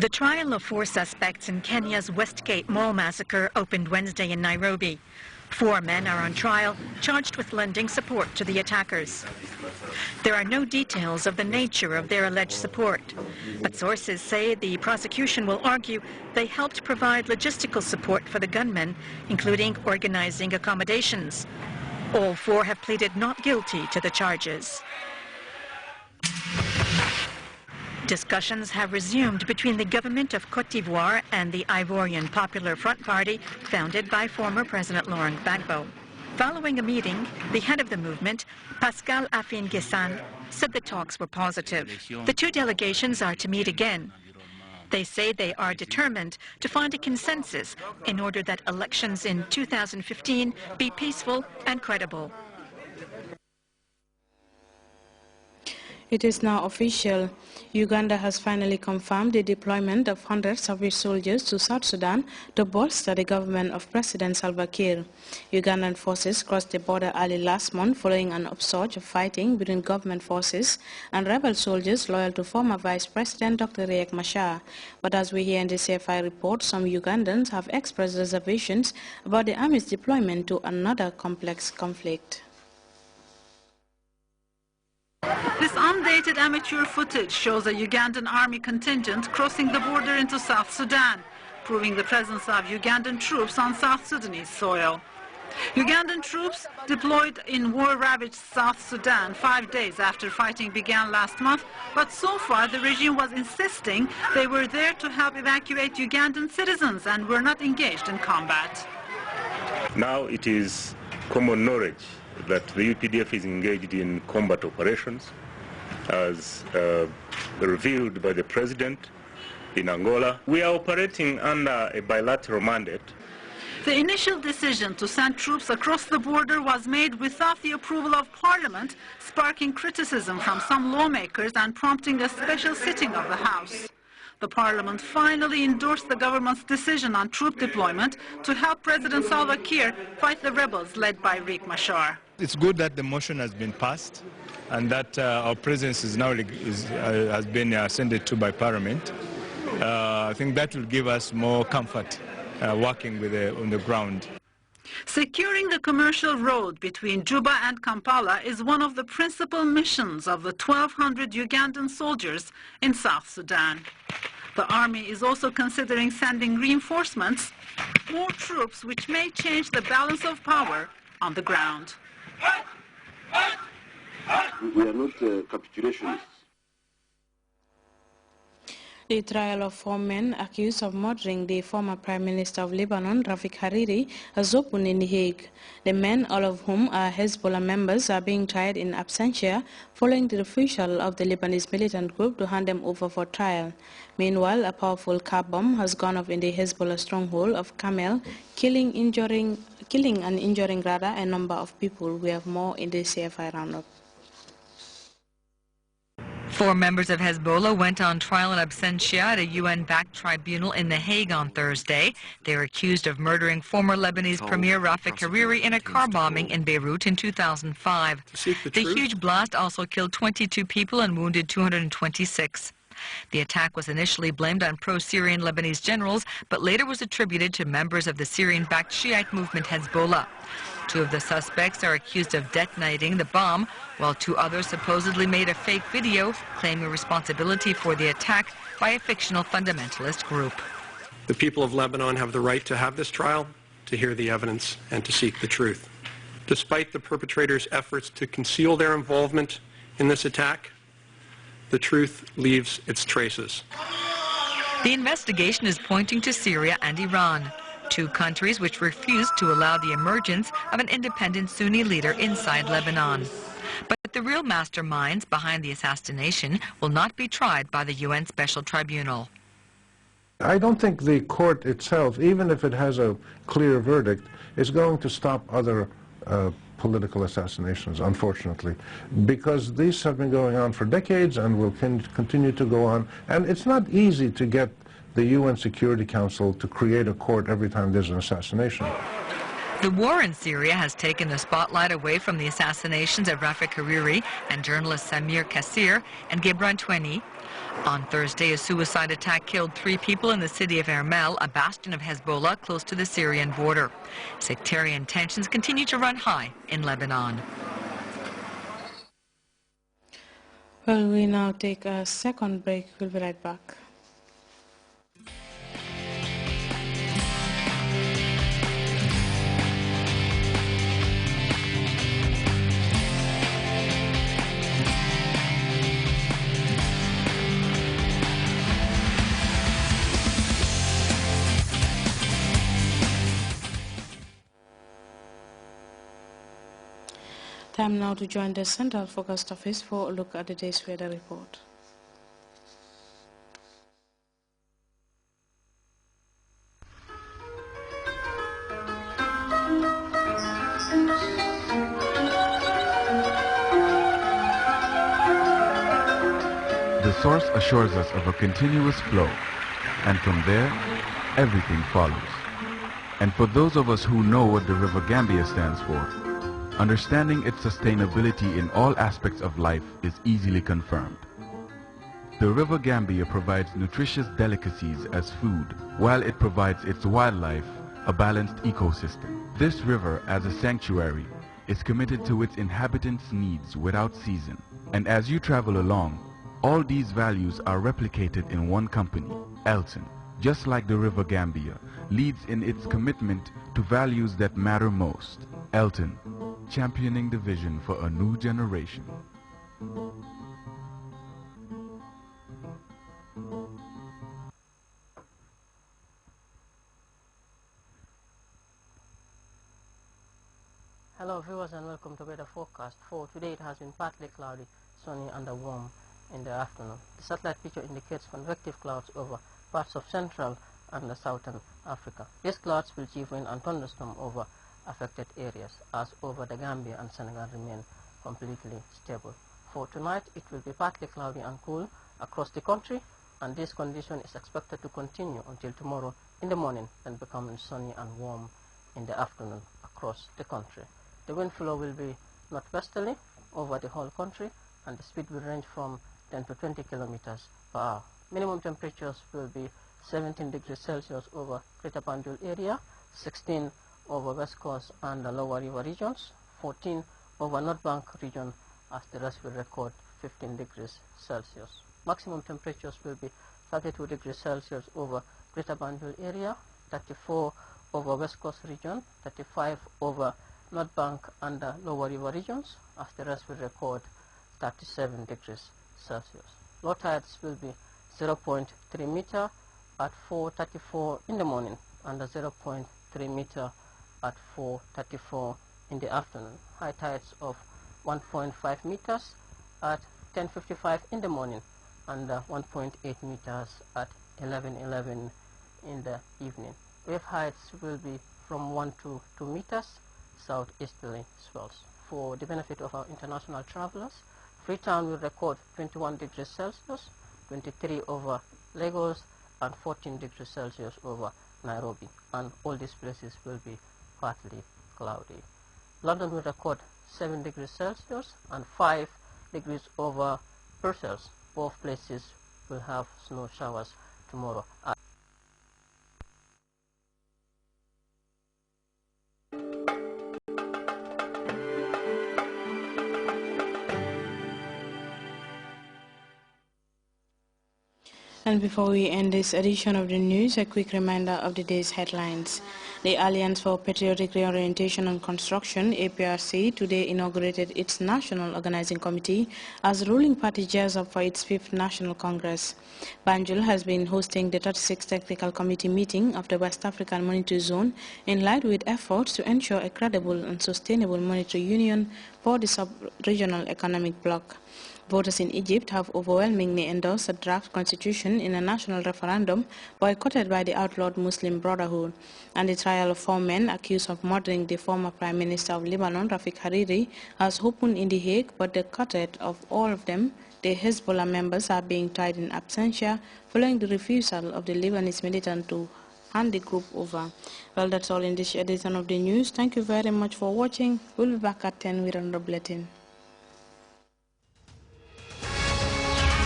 The trial of 4 suspects in Kenya's Westgate Mall massacre opened Wednesday in Nairobi. 4 men are on trial, charged with lending support to the attackers. There are no details of the nature of their alleged support, but sources say the prosecution will argue they helped provide logistical support for the gunmen, including organizing accommodations. All 4 have pleaded not guilty to the charges. Discussions have resumed between the government of Côte d'Ivoire and the Ivorian Popular Front Party, founded by former President Laurent Gbagbo. Following a meeting, the head of the movement, Pascal Afin-Guessan, said the talks were positive. The 2 delegations are to meet again. They say they are determined to find a consensus in order that elections in 2015 be peaceful and credible. It is now official. Uganda has finally confirmed the deployment of hundreds of its soldiers to South Sudan to bolster the government of President Salva Kiir. Ugandan forces crossed the border early last month following an upsurge of fighting between government forces and rebel soldiers loyal to former Vice President Dr. Riek Machar. But as we hear in the CFI report, some Ugandans have expressed reservations about the army's deployment to another complex conflict. This undated amateur footage shows a Ugandan army contingent crossing the border into South Sudan, proving the presence of Ugandan troops on South Sudanese soil. Ugandan troops deployed in war-ravaged South Sudan 5 days after fighting began last month, but so far the regime was insisting they were there to help evacuate Ugandan citizens and were not engaged in combat. Now it is common knowledge that the UPDF is engaged in combat operations, as revealed by the President in Angola. We are operating under a bilateral mandate. The initial decision to send troops across the border was made without the approval of Parliament, sparking criticism from some lawmakers and prompting a special sitting of the House. The Parliament finally endorsed the government's decision on troop deployment to help President Salva Kiir fight the rebels led by Riek Machar. It's good that the motion has been passed and that our presence is now has been ascended to by Parliament. I think that will give us more comfort working on the ground. Securing the commercial road between Juba and Kampala is one of the principal missions of the 1,200 Ugandan soldiers in South Sudan. The army is also considering sending reinforcements, more troops which may change the balance of power on the ground. We are not capitulationists. The trial of 4 men accused of murdering the former Prime Minister of Lebanon, Rafik Hariri, has opened in The Hague. The men, all of whom are Hezbollah members, are being tried in absentia following the refusal of the Lebanese militant group to hand them over for trial. Meanwhile, a powerful car bomb has gone off in the Hezbollah stronghold of Kamel, killing and injuring a number of people. We have more in the CFI roundup. 4 members of Hezbollah went on trial in absentia at a UN-backed tribunal in The Hague on Thursday. They are accused of murdering former Lebanese Premier Rafik Hariri in a car bombing in Beirut in 2005. The huge blast also killed 22 people and wounded 226. The attack was initially blamed on pro-Syrian Lebanese generals, but later was attributed to members of the Syrian-backed Shiite movement Hezbollah. 2 of the suspects are accused of detonating the bomb, while 2 others supposedly made a fake video claiming responsibility for the attack by a fictional fundamentalist group. The people of Lebanon have the right to have this trial, to hear the evidence, and to seek the truth. Despite the perpetrators' efforts to conceal their involvement in this attack, the truth leaves its traces. The investigation is pointing to Syria and Iran, 2 countries which refused to allow the emergence of an independent Sunni leader inside Lebanon. But the real masterminds behind the assassination will not be tried by the UN Special Tribunal. I don't think the court itself, even if it has a clear verdict, is going to stop other political assassinations, unfortunately, because these have been going on for decades and will continue to go on. And it's not easy to get the UN Security Council to create a court every time there's an assassination. The war in Syria has taken the spotlight away from the assassinations of Rafik Hariri and journalist Samir Kassir and Gebran Tweni. On Thursday, a suicide attack killed 3 people in the city of Ermel, a bastion of Hezbollah close to the Syrian border. Sectarian tensions continue to run high in Lebanon. Well, we now take a second break. We'll be right back. Time now to join the Central Focused Office for a look at the day's weather report. The source assures us of a continuous flow, and from there, everything follows. And for those of us who know what the River Gambia stands for, understanding its sustainability in all aspects of life is easily confirmed. The River Gambia provides nutritious delicacies as food, while it provides its wildlife a balanced ecosystem. This river, as a sanctuary, is committed to its inhabitants' needs without season. And as you travel along, all these values are replicated in one company, Elton, just like the River Gambia, leads in its commitment to values that matter most. Elton, championing the vision for a new generation. Hello viewers and welcome to weather forecast. For today it has been partly cloudy, sunny and warm in the afternoon. The satellite picture indicates convective clouds over parts of central and southern Africa. These clouds will give rain and thunderstorm over affected areas, as over the Gambia and Senegal remain completely stable. For tonight it will be partly cloudy and cool across the country, and this condition is expected to continue until tomorrow in the morning, then becoming sunny and warm in the afternoon across the country. The wind flow will be northwesterly over the whole country, and the speed will range from 10 to 20 kilometers per hour. Minimum temperatures will be 17 degrees Celsius over Greater Banjul area, 16 over West Coast and the Lower River regions, 14 over North Bank region, as the rest will record 15 degrees Celsius. Maximum temperatures will be 32 degrees Celsius over Greater Banjul area, 34 over West Coast region, 35 over North Bank and the Lower River regions, as the rest will record 37 degrees Celsius. Low tides will be 0.3 meter at 4:34 in the morning and 0.3 meter at 4:34 in the afternoon. High tides of 1.5 meters at 10:55 in the morning and 1.8 meters at 11:11 in the evening. Wave heights will be from 1 to 2 meters, southeasterly swells. For the benefit of our international travelers, Freetown will record 21 degrees Celsius, 23 over Lagos, and 14 degrees Celsius over Nairobi, and all these places will be partly cloudy. London will record 7 degrees Celsius and 5 degrees over Brussels. Both places will have snow showers tomorrow. And before we end this edition of the news, a quick reminder of the day's headlines. The Alliance for Patriotic Reorientation and Construction, APRC, today inaugurated its National Organizing Committee as the ruling party gears up for its 5th National Congress. Banjul has been hosting the 36th Technical Committee meeting of the West African Monetary Zone in line with efforts to ensure a credible and sustainable monetary union for the sub-regional economic bloc. Voters in Egypt have overwhelmingly endorsed a draft constitution in a national referendum boycotted by the outlawed Muslim Brotherhood. And the trial of 4 men accused of murdering the former Prime Minister of Lebanon, Rafik Hariri, has opened in The Hague, but the quartet of all of them, the Hezbollah members, are being tried in absentia following the refusal of the Lebanese militant to hand the group over. Well, that's all in this edition of the news. Thank you very much for watching. We'll be back at 10 with another bulletin.